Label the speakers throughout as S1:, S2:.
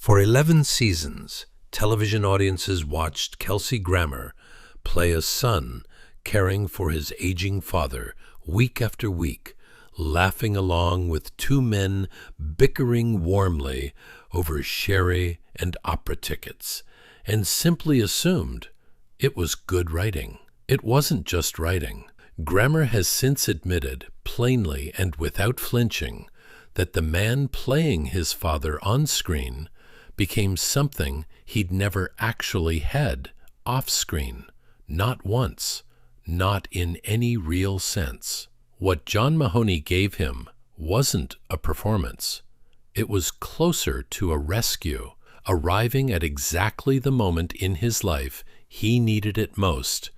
S1: For 11 seasons, television audiences watched Kelsey Grammer play a son caring for his aging father week after week, laughing along with two men bickering warmly over sherry and opera tickets, and simply assumed it was good writing. It wasn't just writing. Grammer has since admitted, plainly and without flinching, that the man playing his father on screen became something he'd never actually had off-screen, not once, not in any real sense. What John Mahoney gave him wasn't a performance. It was closer to a rescue, arriving at exactly the moment in his life he needed it most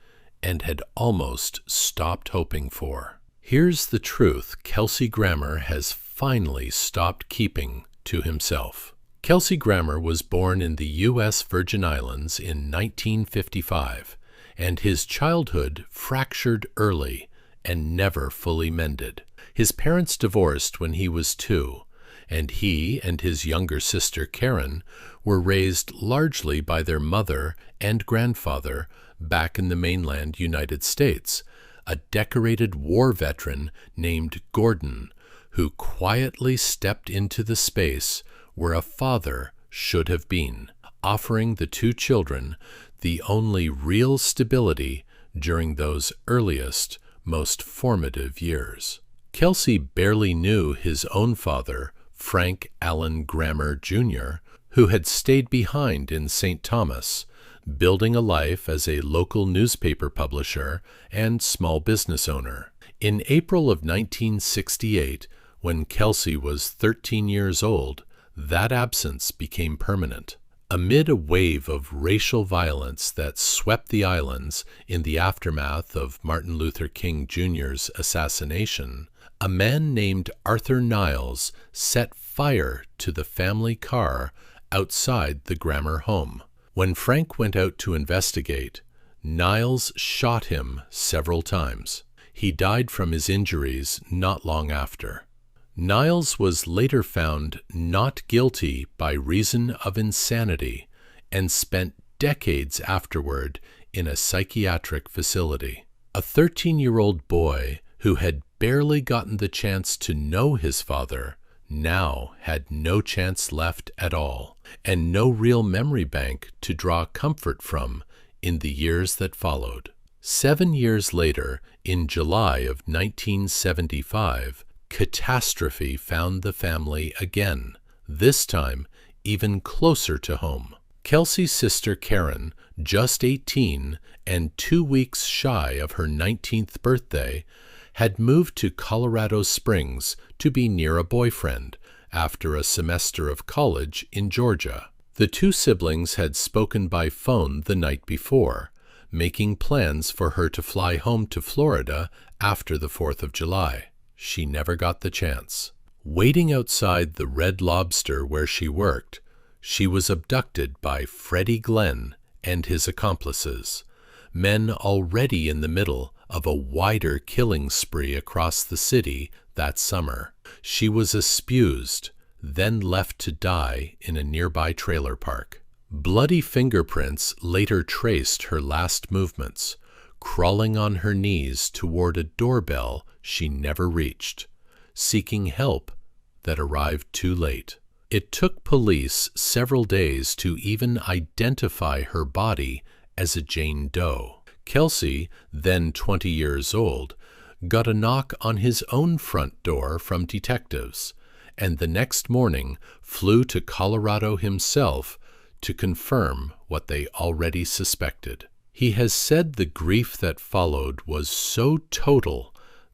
S1: and had almost stopped hoping for. Here's the truth Kelsey Grammer has finally stopped keeping to himself. Kelsey Grammer was born in the U.S. Virgin Islands in 1955, and his childhood fractured early and never fully mended. His parents divorced when he was 2, and he and his younger sister Karen were raised largely by their mother and grandfather back in the mainland United States, a decorated war veteran named Gordon, who quietly stepped into the space where a father should have been, offering the two children the only real stability during those earliest, most formative years. Kelsey barely knew his own father, Frank Allen Grammer, Jr., who had stayed behind in St. Thomas, building a life as a local newspaper publisher and small business owner. In April of 1968, when Kelsey was 13 years old, that absence became permanent. Amid a wave of racial violence that swept the islands in the aftermath of Martin Luther King Jr.'s assassination, a man named Arthur Niles set fire to the family car outside the Grammer home. When Frank went out to investigate, Niles shot him several times. He died from his injuries not long after. Niles was later found not guilty by reason of insanity and spent decades afterward in a psychiatric facility. A 13-year-old boy who had barely gotten the chance to know his father now had no chance left at all, and no real memory bank to draw comfort from in the years that followed. 7 years later, in July of 1975, catastrophe found the family again, this time even closer to home. Kelsey's sister Karen, just 18 and 2 weeks shy of her 19th birthday, had moved to Colorado Springs to be near a boyfriend after a semester of college in Georgia. The two siblings had spoken by phone the night before, making plans for her to fly home to Florida after the 4th of July. She never got the chance. Waiting outside the Red Lobster where she worked, she was abducted by Freddie Glenn and his accomplices, men already in the middle of a wider killing spree across the city that summer. She was espoused, then left to die in a nearby trailer park. Bloody fingerprints later traced her last movements, crawling on her knees toward a doorbell she never reached, seeking help that arrived too late. It took police several days to even identify her body as a Jane Doe. Kelsey, then 20 years old, got a knock on his own front door from detectives, and the next morning flew to Colorado himself to confirm what they already suspected. He has said the grief that followed was so total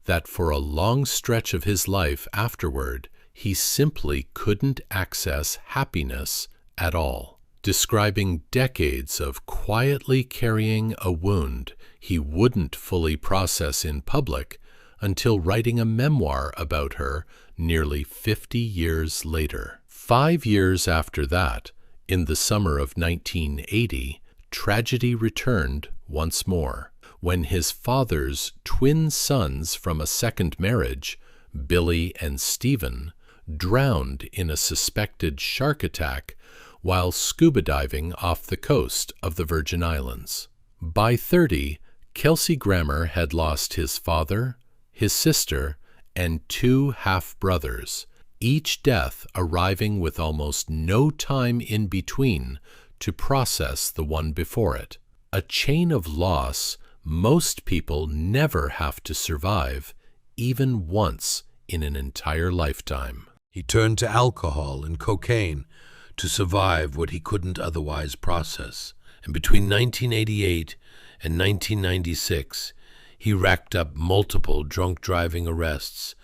S1: that for a long stretch of his life afterward, he simply couldn't access happiness at all, describing decades of quietly carrying a wound he wouldn't fully process in public until writing a memoir about her nearly 50 years later. 5 years after that, in the summer of 1980, tragedy returned once more, when his father's twin sons from a second marriage, Billy and Stephen, drowned in a suspected shark attack while scuba diving off the coast of the Virgin Islands. By 30, Kelsey Grammer had lost his father, his sister, and 2 half-brothers, each death arriving with almost no time in between to process the one before it. A chain of loss most people never have to survive, even once in an entire lifetime.
S2: He turned to alcohol and cocaine to survive what he couldn't otherwise process. And between 1988 and 1996, he racked up multiple drunk driving arrests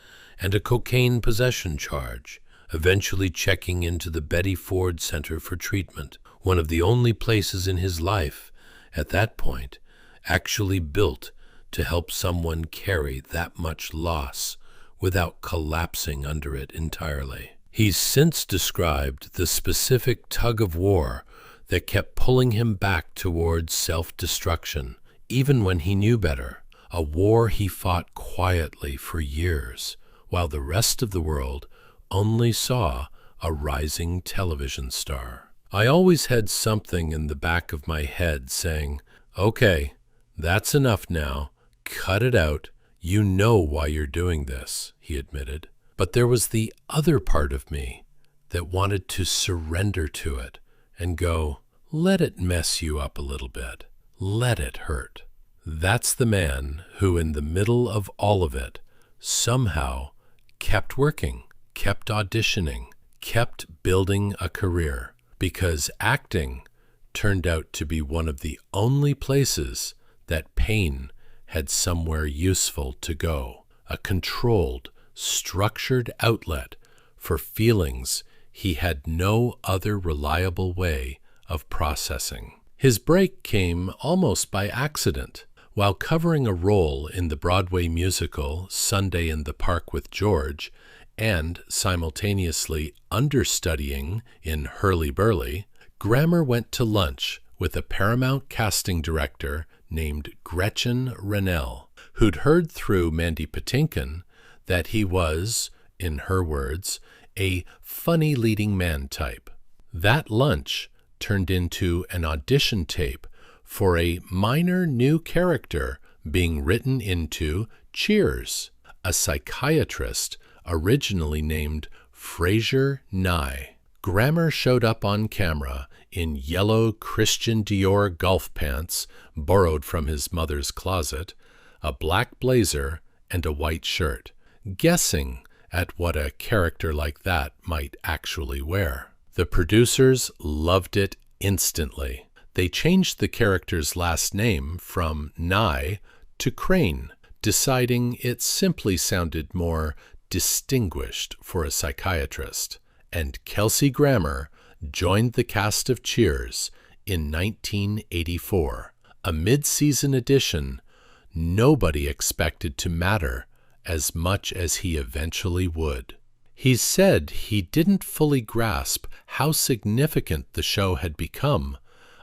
S2: and a cocaine possession charge, eventually checking into the Betty Ford Center for Treatment, one of the only places in his life, at that point, actually built to help someone carry that much loss without collapsing under it entirely. He's since described the specific tug-of-war that kept pulling him back towards self-destruction, even when he knew better, a war he fought quietly for years, while the rest of the world only saw a rising television star. I always had something in the back of my head saying, "Okay, that's enough now. Cut it out. You know why you're doing this," he admitted. But there was the other part of me that wanted to surrender to it and go, let it mess you up a little bit. Let it hurt. That's the man who, in the middle of all of it, somehow kept working, kept auditioning, kept building a career, because acting turned out to be one of the only places that pain had somewhere useful to go, a controlled, structured outlet for feelings he had no other reliable way of processing. His break came almost by accident. While covering a role in the Broadway musical Sunday in the Park with George and simultaneously understudying in Hurly Burly, Grammer went to lunch with a Paramount casting director named Gretchen Rennell, who'd heard through Mandy Patinkin that he was, in her words, a funny leading man type. That lunch turned into an audition tape for a minor new character being written into Cheers, a psychiatrist originally named Frasier Nye. Grammer showed up on camera in yellow Christian Dior golf pants borrowed from his mother's closet, a black blazer, and a white shirt, guessing at what a character like that might actually wear. The producers loved it instantly. They changed the character's last name from Nye to Crane, deciding it simply sounded more distinguished for a psychiatrist. And Kelsey Grammer joined the cast of Cheers in 1984, a mid-season edition nobody expected to matter as much as he eventually would. He said he didn't fully grasp how significant the show had become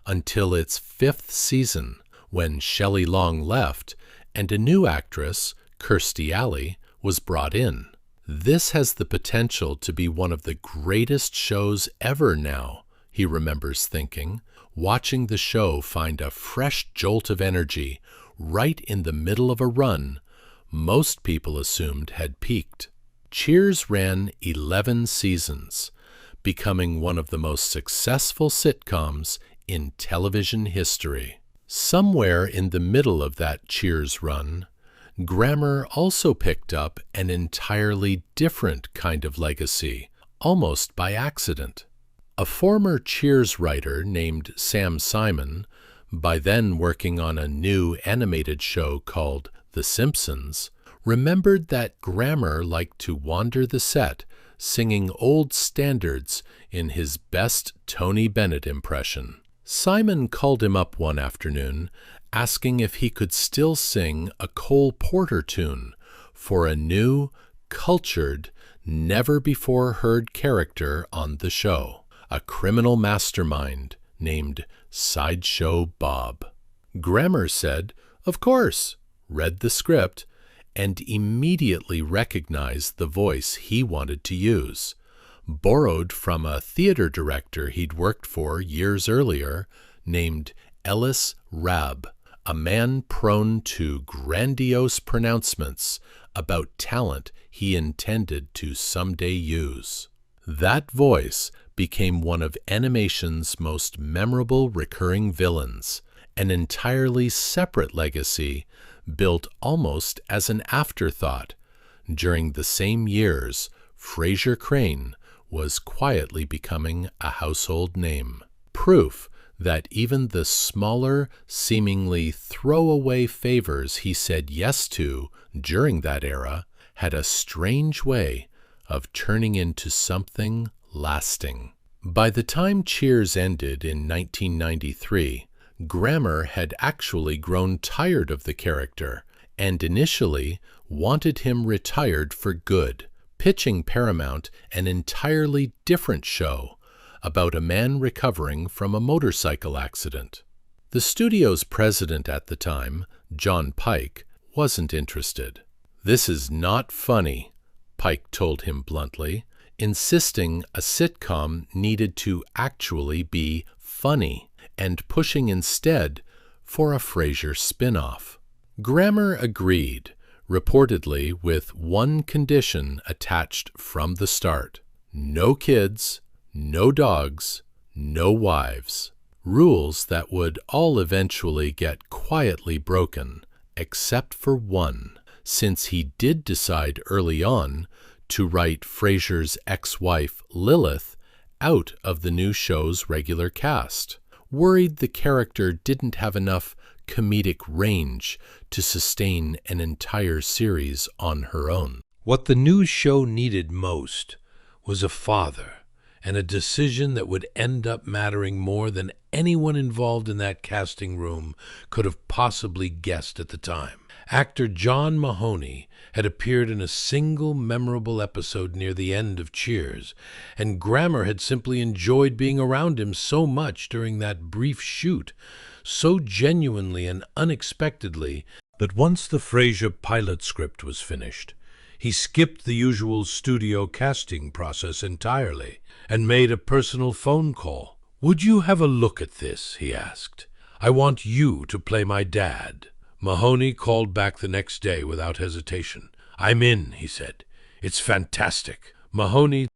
S2: until its 5th season, when Shelley Long left and a new actress, Kirstie Alley, was brought in. This has the potential to be one of the greatest shows ever now, he remembers thinking, watching the show find a fresh jolt of energy right in the middle of a run most people assumed had peaked. Cheers ran 11 seasons, becoming one of the most successful sitcoms in television history. Somewhere in the middle of that Cheers run, Grammer also picked up an entirely different kind of legacy, almost by accident. A former Cheers writer named Sam Simon, by then working on a new animated show called The Simpsons, remembered that Grammer liked to wander the set singing old standards in his best Tony Bennett impression. Simon called him up one afternoon, asking if he could still sing a Cole Porter tune for a new, cultured, never-before-heard character on the show, a criminal mastermind named Sideshow Bob. Grammer said, "Of course," read the script, and immediately recognized the voice he wanted to use.
S1: borrowed from a theater director he'd worked for years earlier named Ellis Rabb, a man prone to grandiose pronouncements about talent he intended to someday use. That voice became one of animation's most memorable recurring villains, an entirely separate legacy built almost as an afterthought. During the same years, Frasier Crane was quietly becoming a household name. Proof that even the smaller, seemingly throwaway favors he said yes to during that era had a strange way of turning into something lasting. By the time Cheers ended in 1993, Grammer had actually grown tired of the character and initially wanted him retired for good, pitching Paramount an entirely different show about a man recovering from a motorcycle accident. The studio's president at the time, John Pike, wasn't interested. "This is not funny," Pike told him bluntly, insisting a sitcom needed to actually be funny, and pushing instead for a Frasier spin-off. Grammer agreed, reportedly with one condition attached from the start: no kids, no dogs, no wives. Rules that would all eventually get quietly broken, except for one, since he did decide early on to write Frasier's ex-wife Lilith out of the new show's regular cast, worried the character didn't have enough comedic range to sustain an entire series on her own. What the new show needed most was a father, and a decision that would end up mattering more than anyone involved in that casting room could have possibly guessed at the time. Actor John Mahoney had appeared in a single memorable episode near the end of Cheers, and Grammer had simply enjoyed being around him so much during that brief shoot, so genuinely and unexpectedly, that once the Frasier pilot script was finished, he skipped the usual studio casting process entirely and made a personal phone call. "Would you have a look at this?" he asked. "I want you to play my dad." Mahoney called back the next day without hesitation. "I'm in," he said. "It's fantastic." Mahoney,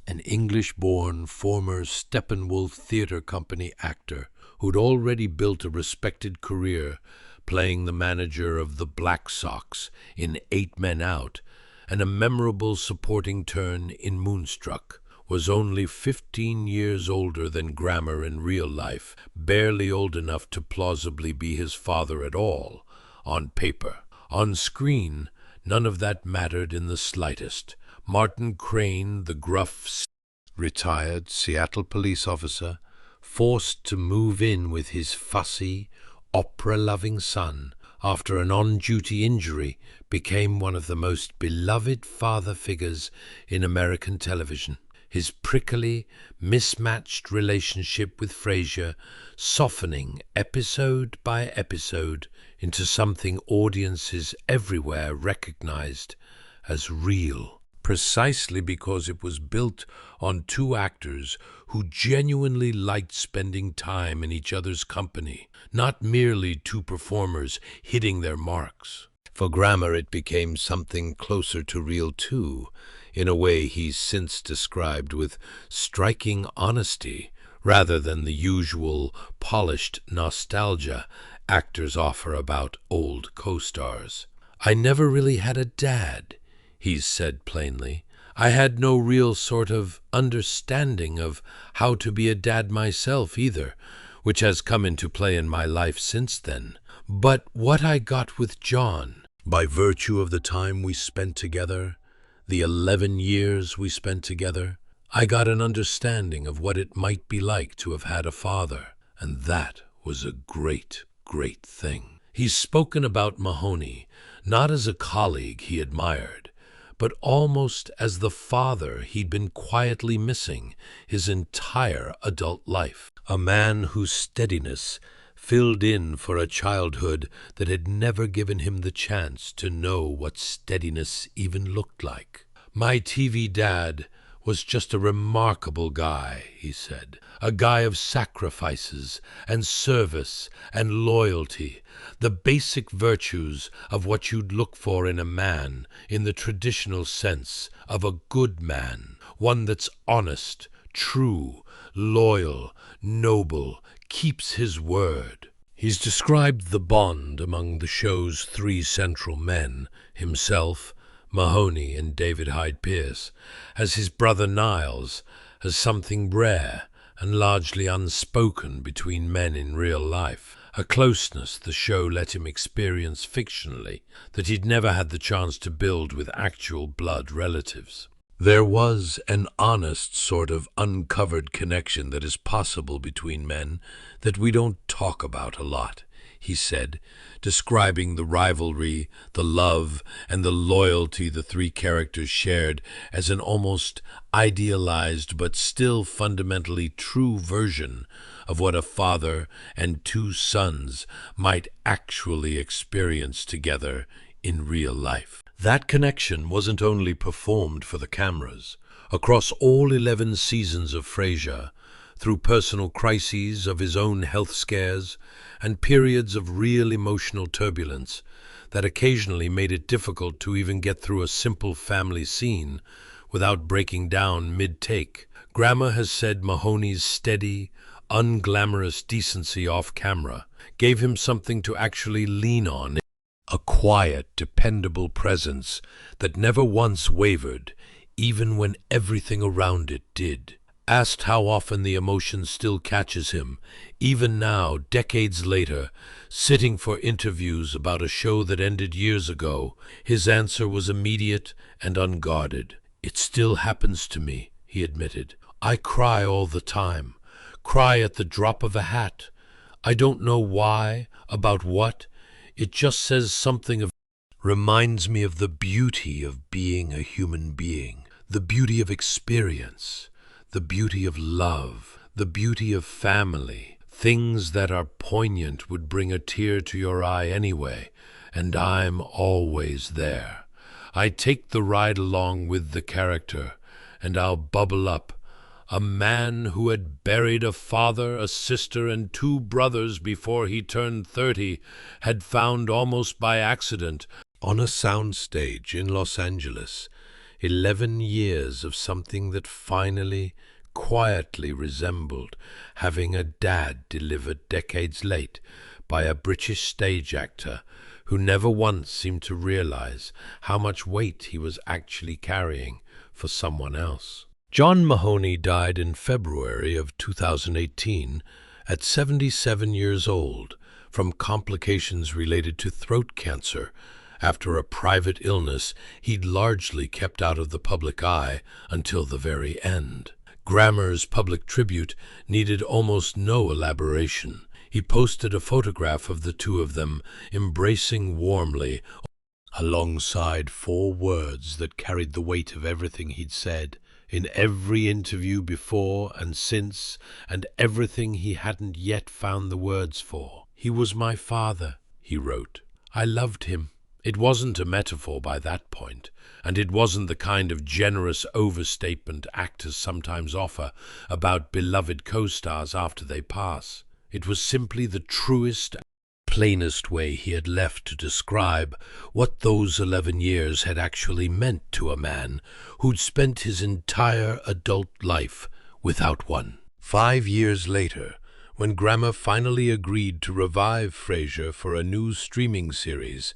S1: an English-born former Steppenwolf Theatre Company actor who'd already built a respected career playing the manager of the Black Sox in 8 Men Out and a memorable supporting turn in Moonstruck, was only 15 years older than Grammer in real life, barely old enough to plausibly be his father at all, on paper. On screen, none of that mattered in the slightest. Martin Crane, the gruff, retired Seattle police officer, forced to move in with his fussy, opera-loving son after an on-duty injury, became one of the most beloved father figures in American television. His prickly, mismatched relationship with Frasier softening episode by episode into something audiences everywhere recognized as real, precisely because it was built on two actors who genuinely liked spending time in each other's company, not merely two performers hitting their marks. For Grammer, it became something closer to real too, in a way he's since described with striking honesty, rather than the usual polished nostalgia actors offer about old co-stars. "I never really had a dad," he's said plainly. "I had no real sort of understanding of how to be a dad myself either, which has come into play in my life since then. But what I got with John, by virtue of the time we spent together, the 11 years we spent together, I got an understanding of what it might be like to have had a father, and that was a great, great thing." He's spoken about Mahoney not as a colleague he admired, but almost as the father he'd been quietly missing his entire adult life. A man whose steadiness filled in for a childhood that had never given him the chance to know what steadiness even looked like. "My TV dad
S2: was just a remarkable guy, he said. A guy of sacrifices and service and loyalty, the basic virtues of what you'd look for in a man in the traditional sense of a good man, one that's honest, true, loyal, noble, keeps his word. He's described the bond among the show's three central men, himself, Mahoney, and David Hyde Pierce, as his brother Niles, as something rare and largely unspoken between men in real life, a closeness the show let him experience fictionally that he'd never had the chance to build with actual blood relatives. There was an honest sort of uncovered connection that is possible between men that we don't talk about a lot, he said, describing the rivalry, the love, and the loyalty the three characters shared as an almost idealized but still fundamentally true version of what a father and two sons might actually experience together in real life. That connection wasn't only performed for the cameras. Across all 11 seasons of Frasier, through personal crises of his own health scares and periods of real emotional turbulence that occasionally made it difficult to even get through a simple family scene without breaking down mid-take, Grammer has said Mahoney's steady, unglamorous decency off-camera gave him something to actually lean on. A quiet, dependable presence that never once wavered, even when everything around it did. Asked how often the emotion still catches him, even now, decades later, sitting for interviews about a show that ended years ago, his answer was immediate and unguarded. "It still happens to me," he admitted. "I cry all the time, cry at the drop of a hat. I don't know why, about what. It just says something reminds me of the beauty of being a human being, the beauty of experience, the beauty of love, the beauty of family. Things that are poignant would bring a tear to your eye anyway, and I'm always there. I take the ride along with the character, and I'll bubble up. A man who had buried a father, a sister, and 2 brothers before he turned 30 had found almost by accident, on a soundstage in Los Angeles, 11 years of something that finally, quietly resembled having a dad delivered decades late by a British stage actor who never once seemed to realize how much weight he was actually carrying for someone else. John Mahoney died in February of 2018 at 77 years old from complications related to throat cancer after a private illness he'd largely kept out of the public eye until the very end. Grammer's public tribute needed almost no elaboration. He posted a photograph of the two of them embracing warmly alongside 4 words that carried the weight of everything he'd said in every interview before and since, and everything he hadn't yet found the words for. "He was my father," he wrote. "I loved him." It wasn't a metaphor by that point, and it wasn't the kind of generous overstatement actors sometimes offer about beloved co-stars after they pass. It was simply the truest, plainest way he had left to describe what those 11 years had actually meant to a man who'd spent his entire adult life without one. 5 years later, when Grammer finally agreed to revive Frasier for a new streaming series,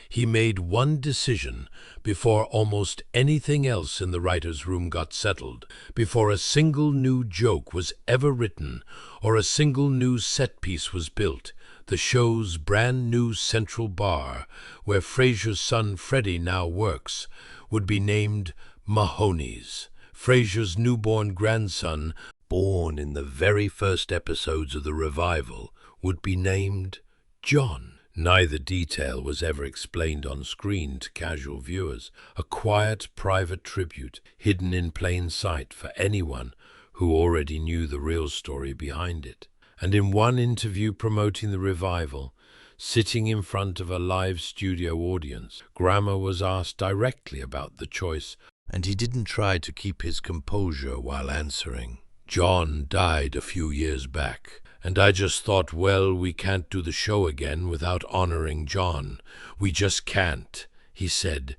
S2: he made one decision before almost anything else in the writer's room got settled, before a single new joke was ever written or a single new set piece was built. The show's brand new central bar, where Frasier's son Freddie now works, would be named Mahoney's. Frasier's newborn grandson, born in the very first episodes of the revival, would be named John. Neither detail was ever explained on screen to casual viewers, a quiet, private tribute hidden in plain sight for anyone who already knew the real story behind it. And in one interview promoting the revival, sitting in front of a live studio audience, Grammer was asked directly about the choice And he didn't try to keep his composure while answering. "John died a few years back, and I just thought, well, we can't do the show again without honoring John. We just can't," he said,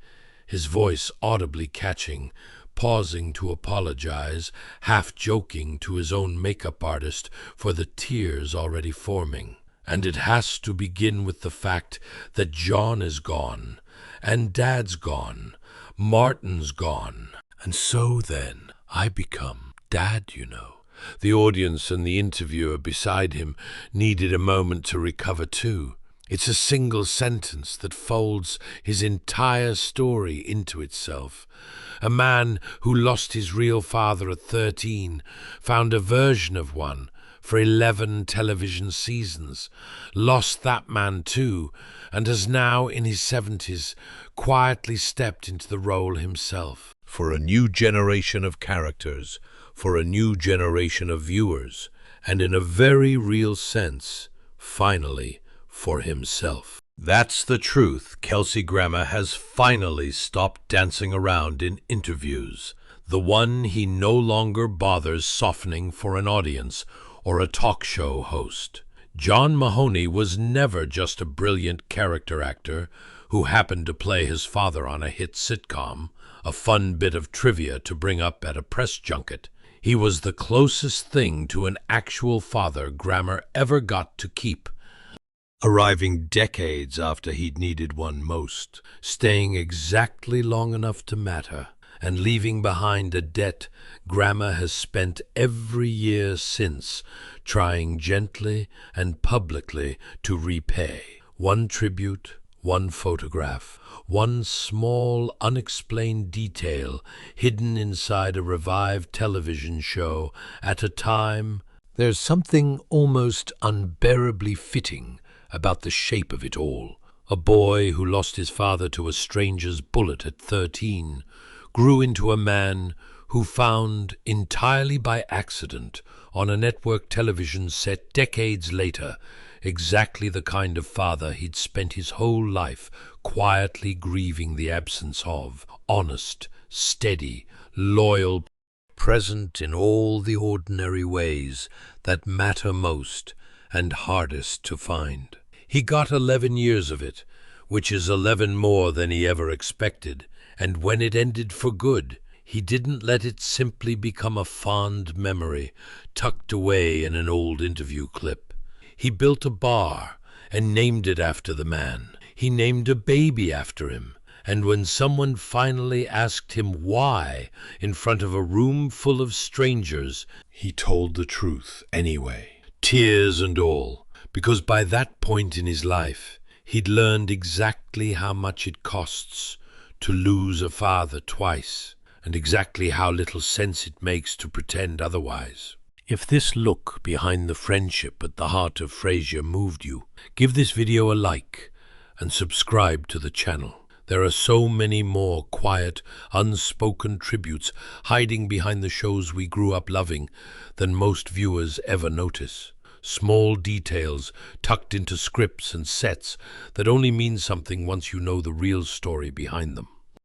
S2: his voice audibly catching, pausing to apologize, half joking to his own makeup artist for the tears already forming. "And it has to begin with the fact that John is gone, and Dad's gone, Martin's gone, and so then I become Dad, you know." The audience and the interviewer beside him needed a moment to recover too. It's a single sentence that folds his entire story into itself. A man who lost his real father at 13, found a version of one for 11 television seasons, lost that man too, and has now in his 70s quietly stepped into the role himself. For a new generation of characters, for a new generation of viewers, and in a very real sense, finally, for himself. That's the truth. Kelsey Grammer has finally stopped dancing around in interviews, the one he no longer bothers softening for an audience or a talk show host. John Mahoney was never just a brilliant character actor who happened to play his father on a hit sitcom, a fun bit of trivia to bring up at a press junket. He was the closest thing to an actual father Grammer ever got to keep, arriving decades after he'd needed one most, staying exactly long enough to matter, and leaving behind a debt Grammer has spent every year since trying gently and publicly to repay. One tribute, one photograph, one small unexplained detail hidden inside a revived television show at a time. There's something almost unbearably fitting about the shape of it all. A boy who lost his father to a stranger's bullet at 13 grew into a man who found, entirely by accident, on a network television set decades later, exactly the kind of father he'd spent his whole life quietly grieving the absence of. Honest, steady, loyal, present in all the ordinary ways that matter most and hardest to find. He got 11 years of it, which is 11 more than he ever expected, and when it ended for good, he didn't let it simply become a fond memory tucked away in an old interview clip. He built a bar and named it after the man. He named a baby after him, and when someone finally asked him why in front of a room full of strangers, he told the truth anyway, tears and all, because by that point in his life, he'd learned exactly how much it costs to lose a father twice, and exactly how little sense it makes to pretend otherwise. If this look behind the friendship at the heart of Frasier moved you, give this video a like and subscribe to the channel. There are so many more quiet, unspoken tributes hiding behind the shows we grew up loving than most viewers ever notice. Small details tucked into scripts and sets that only mean something once you know the real story behind them.